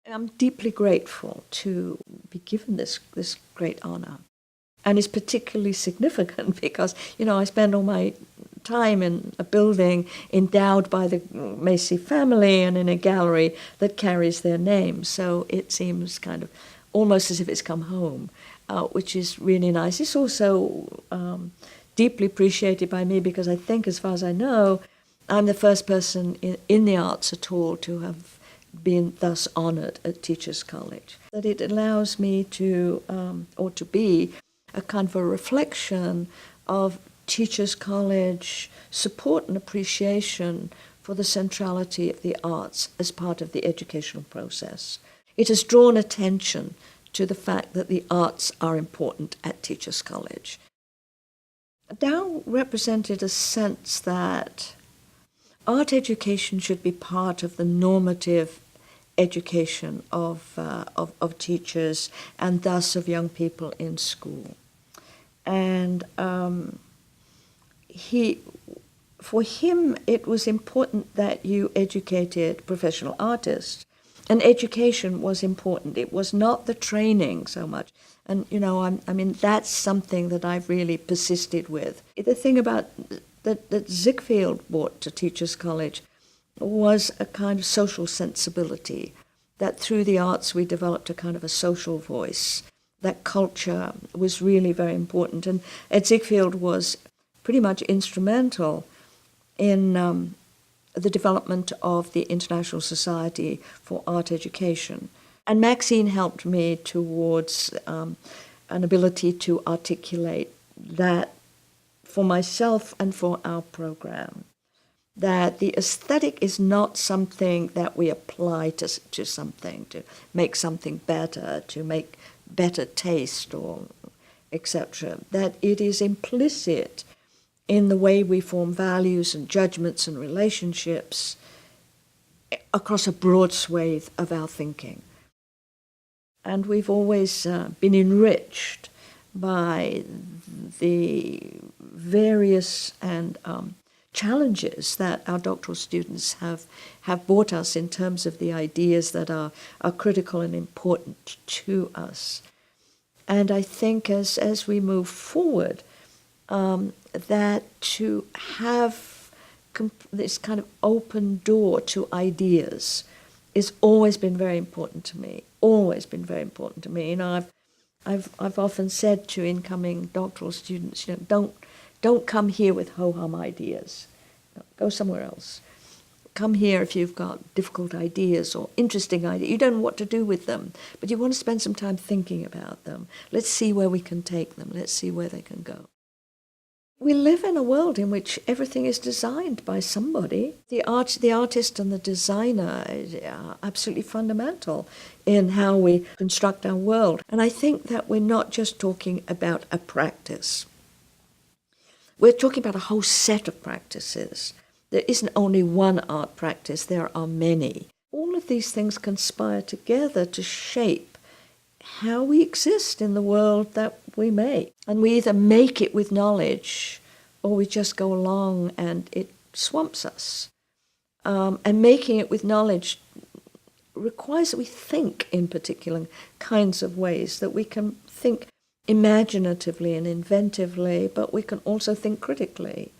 I'm deeply grateful to be given this great honor. And it's particularly significant because, I spend all my time in a building endowed by the Macy family and in a gallery that carries their name. So it seems kind of almost as if it's come home, which is really nice. It's also deeply appreciated by me because I think, as far as I know, I'm the first person in the arts at all to have been thus honored at Teachers College. That it allows me to, or to be, a kind of a reflection of Teachers College support and appreciation for the centrality of the arts as part of the educational process. It has drawn attention to the fact that the arts are important at Teachers College. Dow represented a sense that art education should be part of the normative education of teachers and thus of young people in school. And for him, it was important that you educated professional artists, and education was important. It was not the training so much. And, that's something that I've really persisted with. The thing about that Ziegfeld brought to Teachers College was a kind of social sensibility, that through the arts we developed a kind of a social voice. That culture was really very important. And Ed Ziegfeld was pretty much instrumental in the development of the International Society for Art Education. And Maxine helped me towards an ability to articulate that for myself and for our program, that the aesthetic is not something that we apply to something, to make something better, to make better taste, or etc. That it is implicit in the way we form values and judgments and relationships across a broad swathe of our thinking. And we've always been enriched by the various and challenges that our doctoral students have brought us in terms of the ideas that are critical and important to us. And I think as we move forward, that to have this kind of open door to ideas has always been very important to me. Always been very important to me. I've often said to incoming doctoral students, don't come here with ho-hum ideas. Go somewhere else. Come here if you've got difficult ideas or interesting ideas. You don't know what to do with them, but you want to spend some time thinking about them. Let's see where we can take them. Let's see where they can go. We live in a world in which everything is designed by somebody. The artist and the designer are absolutely fundamental in how we construct our world. And I think that we're not just talking about a practice. We're talking about a whole set of practices. There isn't only one art practice, there are many. All of these things conspire together to shape how we exist in the world that we make. And we either make it with knowledge or we just go along and it swamps us. And making it with knowledge requires that we think in particular kinds of ways, that we can think imaginatively and inventively, but we can also think critically.